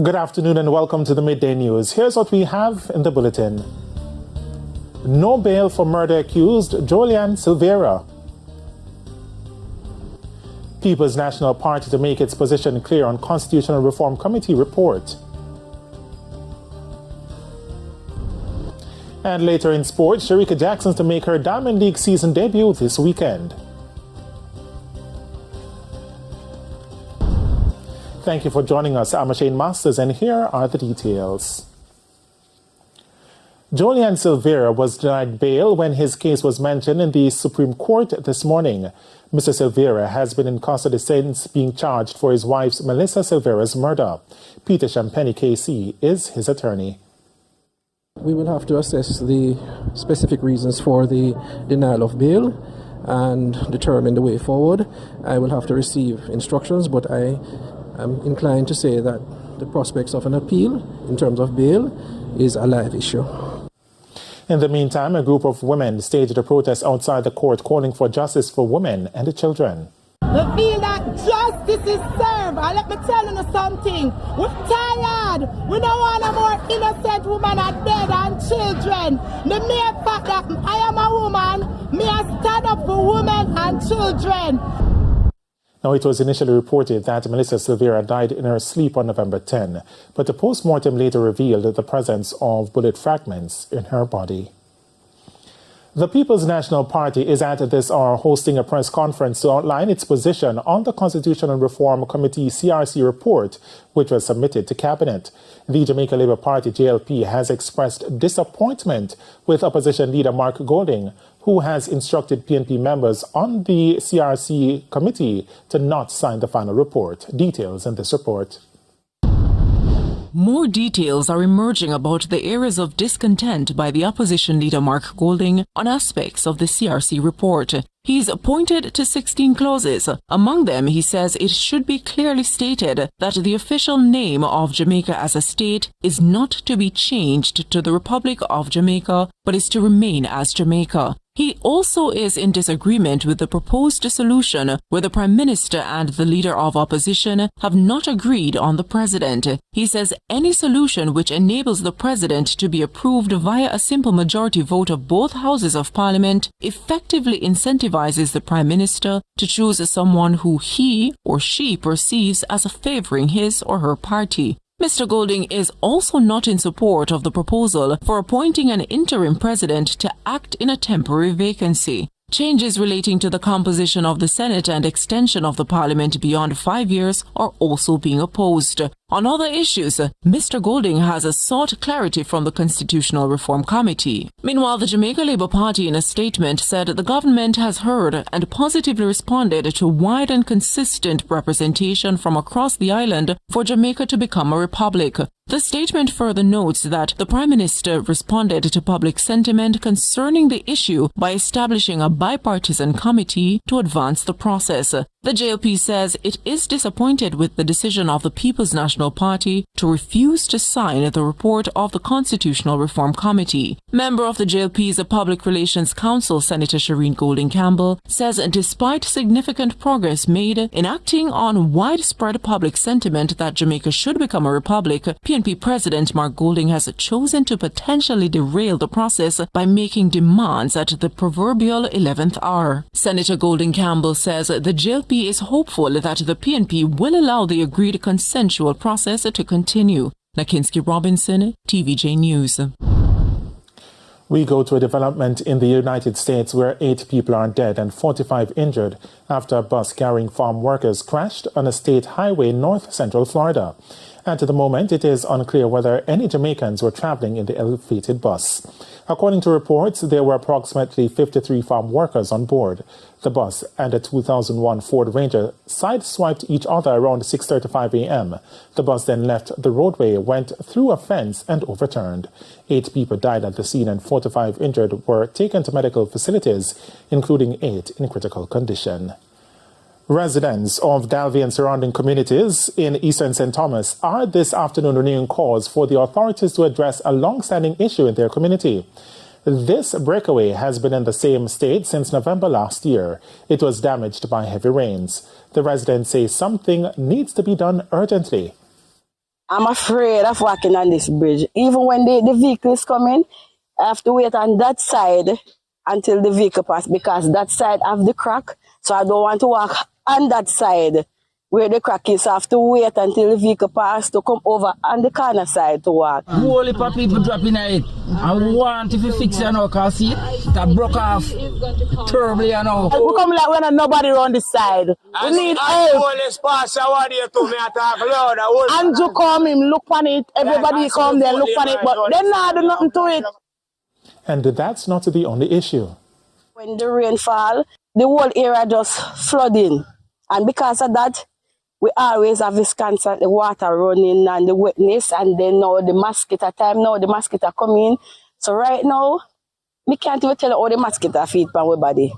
Good afternoon and welcome to the Midday News. Here's what we have in the bulletin. No bail for murder accused Jolyan Silvera. People's National Party to make its position clear on Constitutional Reform Committee report. And later in sports, Shericka Jackson's to make her Diamond League season debut this weekend. Thank you for joining us. I'm Shane Masters, and here are the details. Jolyan Silvera was denied bail when his case was mentioned in the Supreme Court this morning. Mr. Silvera has been in custody since being charged for his wife's Melissa Silvera's murder. Peter Champagny KC is his attorney. We will have to assess the specific reasons for the denial of bail and determine the way forward. I will have to receive instructions, but I am inclined to say that the prospects of an appeal in terms of bail is a live issue. In the meantime, a group of women staged a protest outside the court calling for justice for women and the children. We feel that justice is served. And let me tell you something. We're tired. We don't want a more innocent woman are dead and children. The mere fact that I am a woman, me I stand up for women and children. Now, it was initially reported that Melissa Silvera died in her sleep on November 10, but the post-mortem later revealed the presence of bullet fragments in her body. The People's National Party is at this hour hosting a press conference to outline its position on the Constitutional Reform Committee CRC report, which was submitted to Cabinet. The Jamaica Labour Party JLP has expressed disappointment with opposition leader Mark Golding, who has instructed PNP members on the CRC committee to not sign the final report. Details in this report. More details are emerging about the areas of discontent by the opposition leader Mark Golding on aspects of the CRC report. He's pointed to 16 clauses. Among them, he says it should be clearly stated that the official name of Jamaica as a state is not to be changed to the Republic of Jamaica, but is to remain as Jamaica. He also is in disagreement with the proposed solution where the Prime Minister and the Leader of Opposition have not agreed on the President. He says any solution which enables the President to be approved via a simple majority vote of both Houses of Parliament effectively incentivizes the Prime Minister to choose someone who he or she perceives as favoring his or her party. Mr. Golding is also not in support of the proposal for appointing an interim president to act in a temporary vacancy. Changes relating to the composition of the Senate and extension of the Parliament beyond 5 years are also being opposed. On other issues, Mr. Golding has sought clarity from the Constitutional Reform Committee. Meanwhile, the Jamaica Labour Party in a statement said the government has heard and positively responded to wide and consistent representation from across the island for Jamaica to become a republic. The statement further notes that the Prime Minister responded to public sentiment concerning the issue by establishing a bipartisan committee to advance the process. The JLP says it is disappointed with the decision of the People's National Party to refuse to sign the report of the Constitutional Reform Committee. Member of the JLP's Public Relations Council, Senator Shireen Golding Campbell, says despite significant progress made in acting on widespread public sentiment that Jamaica should become a republic, PNP President Mark Golding has chosen to potentially derail the process by making demands at the proverbial 11th hour. Senator Golding Campbell says the JLP is hopeful that the PNP will allow the agreed consensual process to continue. Nakinsky Robinson, TVJ News. We go to a development in the United States where 8 people are dead and 45 injured after a bus carrying farm workers crashed on a state highway in north-central Florida. And at the moment, it is unclear whether any Jamaicans were traveling in the elevated bus. According to reports, there were approximately 53 farm workers on board. The bus and a 2001 Ford Ranger sideswiped each other around 6:35 a.m. The bus then left the roadway, went through a fence and overturned. 8 people died at the scene and 45 injured were taken to medical facilities, including 8 in critical condition. Residents of Dalvey and surrounding communities in eastern St. Thomas are this afternoon renewing calls for the authorities to address a long-standing issue in their community. This breakaway has been in the same state since November last year. It was damaged by heavy rains. The residents say something needs to be done urgently. I'm afraid of walking on this bridge. Even when the vehicle is coming, I have to wait on that side until the vehicle passes because that side have the crack. So I don't want to walk on that side where the crack is. So I have to wait until the vehicle passes to come over on the corner side to walk. Whole heap of people dropping it. I want if you fix it now, because see it broke off terribly now. We come like when nobody on this side. We need help. Andrew come him, look on it. Everybody come there, look on it, but they not do nothing to it. And that's not the only issue. When the rain fall, the whole area just flooding. And because of that, we always have this constant the water running and the wetness, and then now the mosquito time, now the mosquito come in. So right now, we can't even tell how the mosquito feed on our body.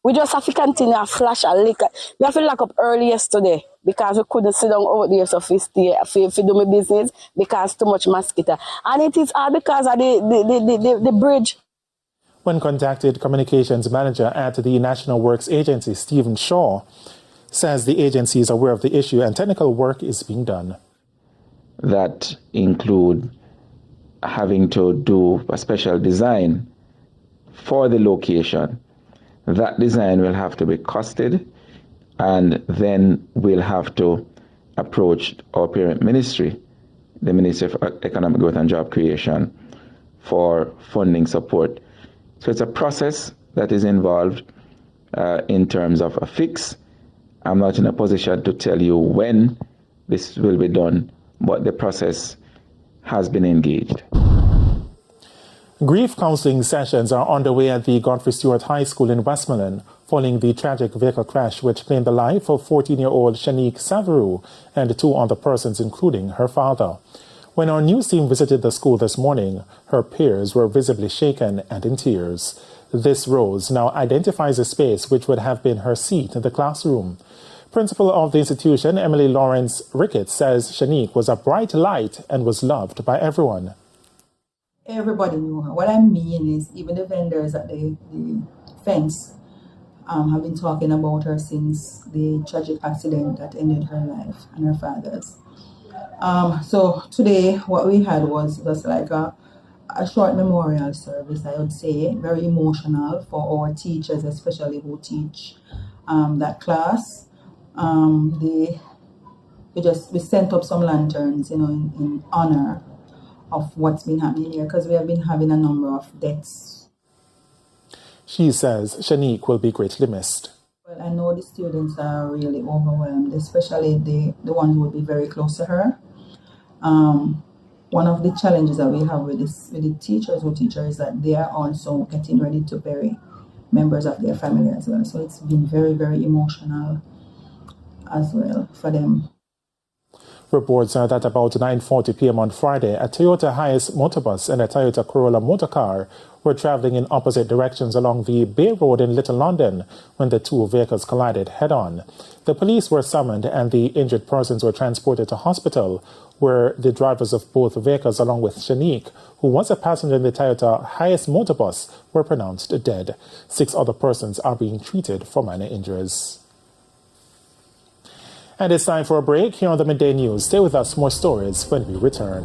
We just have to continue to flash and lick. We have to lock up early yesterday because we couldn't sit down out there so we stay if do my business because too much mosquito. And it is all because of the bridge. When contacted, communications manager at the National Works Agency, Stephen Shaw, says the agency is aware of the issue and technical work is being done. That include having to do a special design for the location. That design will have to be costed, and then we'll have to approach our parent ministry, the Ministry of Economic Growth and Job Creation, for funding support. So it's a process that is involved in terms of a fix. I'm not in a position to tell you when this will be done, but the process has been engaged. Grief counseling sessions are underway at the GFY Stewart High School in Westmoreland following the tragic vehicle crash which claimed the life of 14-year-old Shanique Saveru and 2 other persons, including her father. When our news team visited the school this morning, her peers were visibly shaken and in tears. This rose now identifies a space which would have been her seat in the classroom. Principal of the institution, Emily Lawrence Ricketts, says Shanique was a bright light and was loved by everyone. Everybody knew her. What I mean is even the vendors at the fence have been talking about her since the tragic accident that ended her life and her father's. So today what we had was just like a short memorial service, I would say, very emotional for our teachers, especially who teach that class. We sent up some lanterns, in honor of what's been happening here, because we have been having a number of deaths. She says Shanique will be greatly missed. Well, I know the students are really overwhelmed, especially the ones who would be very close to her. One of the challenges that we have with the teachers who teach her is that they are also getting ready to bury members of their family as well. So it's been very, very emotional as well for them. Reports are that about 9:40 p.m. on Friday, a Toyota Hiace motorbus and a Toyota Corolla motorcar were traveling in opposite directions along the Bay Road in Little London when the 2 vehicles collided head-on. The police were summoned and the injured persons were transported to hospital, where the drivers of both vehicles, along with Shanique, who was a passenger in the Toyota Hiace motorbus, were pronounced dead. 6 other persons are being treated for minor injuries. And it's time for a break here on the Midday News. Stay with us, more stories when we return.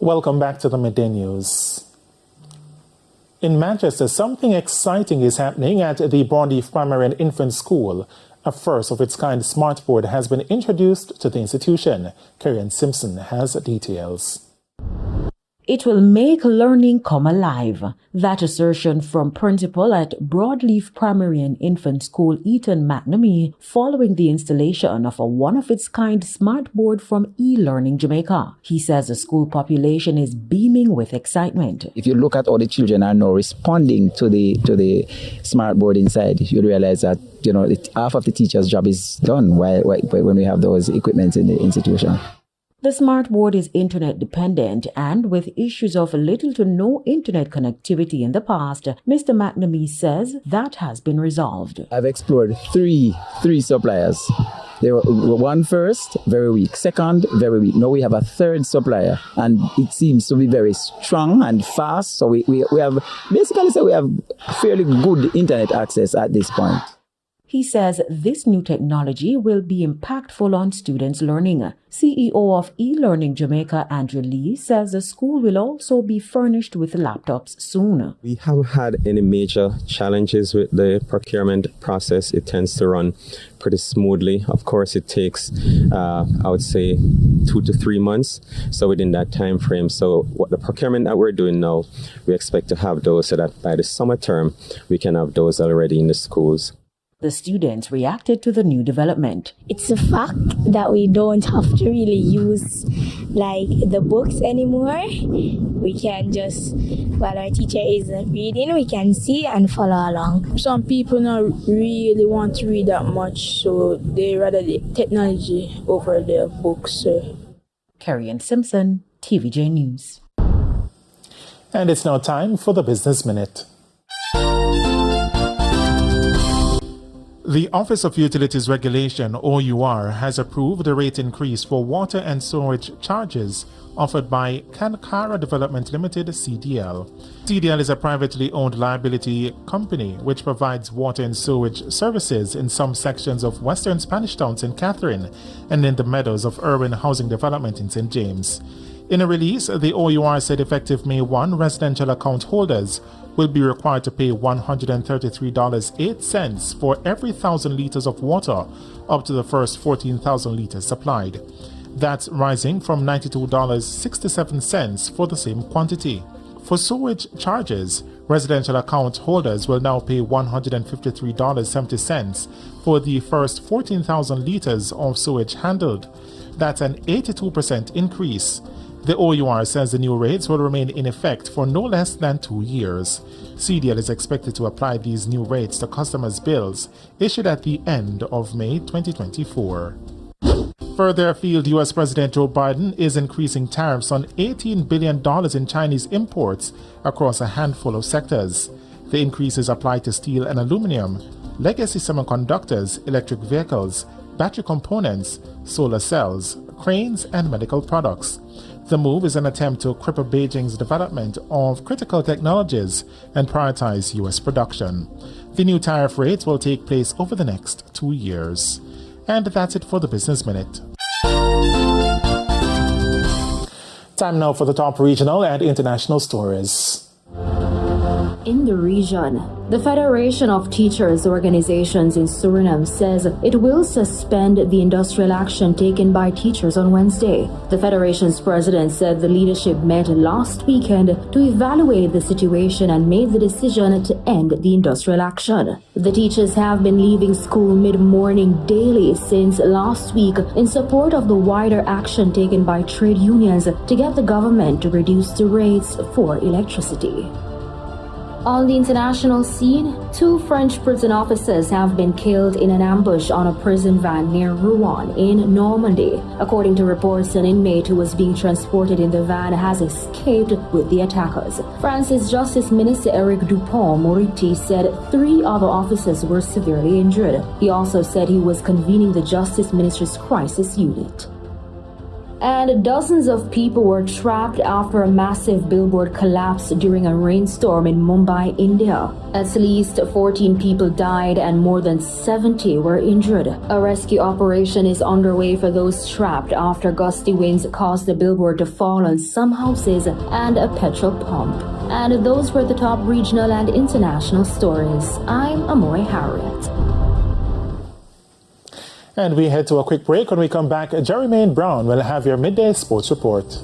Welcome back to the Midday News. In Manchester, something exciting is happening at the Broadleaf Primary and Infant School. A first of its kind Smartboard has been introduced to the institution. Karen Simpson has details. It will make learning come alive. That assertion from principal at Broadleaf Primary and Infant School, Ethan McNamee, following the installation of a one-of-its-kind Smartboard from eLearning Jamaica. He says the school population is beaming with excitement. If you look at how the children are now responding to the Smartboard inside, you realize that half of the teacher's job is done when we have those equipments in the institution. The Smartboard is internet dependent, and with issues of little to no internet connectivity in the past, Mr. McNamee says that has been resolved. I've explored three suppliers. There were one first, very weak. Second, very weak. Now we have a third supplier, and it seems to be very strong and fast. So we have basically we have fairly good internet access at this point. He says this new technology will be impactful on students' learning. CEO of e-learning Jamaica, Andrew Lee, says the school will also be furnished with laptops soon. We haven't had any major challenges with the procurement process. It tends to run pretty smoothly. Of course, it takes, I would say, 2 to 3 months. So within that time frame. So what the procurement that we're doing now, we expect to have those so that by the summer term, we can have those already in the schools. The students reacted to the new development. It's a fact that we don't have to really use like the books anymore. We can just, while our teacher is reading, we can see and follow along. Some people not really want to read that much, so they rather the technology over the books. Carrie Simpson, TVJ News. And it's now time for the Business Minute. The Office of Utilities Regulation, OUR, has approved a rate increase for water and sewage charges offered by Kankara Development Limited, CDL. CDL is a privately owned liability company which provides water and sewage services in some sections of Western Spanish Town, St. Catherine, and in the meadows of Irwin Housing Development in St. James. In a release, the OUR said effective May 1, residential account holders will be required to pay $133.08 for every 1,000 liters of water up to the first 14,000 liters supplied. That's rising from $92.67 for the same quantity. For sewage charges, residential account holders will now pay $153.70 for the first 14,000 liters of sewage handled. That's an 82% increase. The OUR says the new rates will remain in effect for no less than 2 years. CDL is expected to apply these new rates to customers' bills issued at the end of May 2024. Further afield, U.S. President Joe Biden is increasing tariffs on $18 billion in Chinese imports across a handful of sectors. The increases apply to steel and aluminum, legacy semiconductors, electric vehicles, battery components, solar cells, cranes, and medical products. The move is an attempt to cripple Beijing's development of critical technologies and prioritize U.S. production. The new tariff rates will take place over the next 2 years. And that's it for the Business Minute. Time now for the top regional and international stories. In the region, the Federation of Teachers Organizations in Suriname says it will suspend the industrial action taken by teachers on Wednesday. The Federation's president said the leadership met last weekend to evaluate the situation and made the decision to end the industrial action. The teachers have been leaving school mid-morning daily since last week in support of the wider action taken by trade unions to get the government to reduce the rates for electricity. On the international scene, 2 French prison officers have been killed in an ambush on a prison van near Rouen in Normandy. According to reports, an inmate who was being transported in the van has escaped with the attackers. France's Justice Minister Eric Dupont-Moretti said 3 other officers were severely injured. He also said he was convening the Justice Ministry's crisis unit. And dozens of people were trapped after a massive billboard collapsed during a rainstorm in Mumbai, India. At least 14 people died and more than 70 were injured. A rescue operation is underway for those trapped after gusty winds caused the billboard to fall on some houses and a petrol pump. And those were the top regional and international stories. I'm Amoy Harriet. And we head to a quick break. When we come back, Jermaine Brown will have your midday sports report.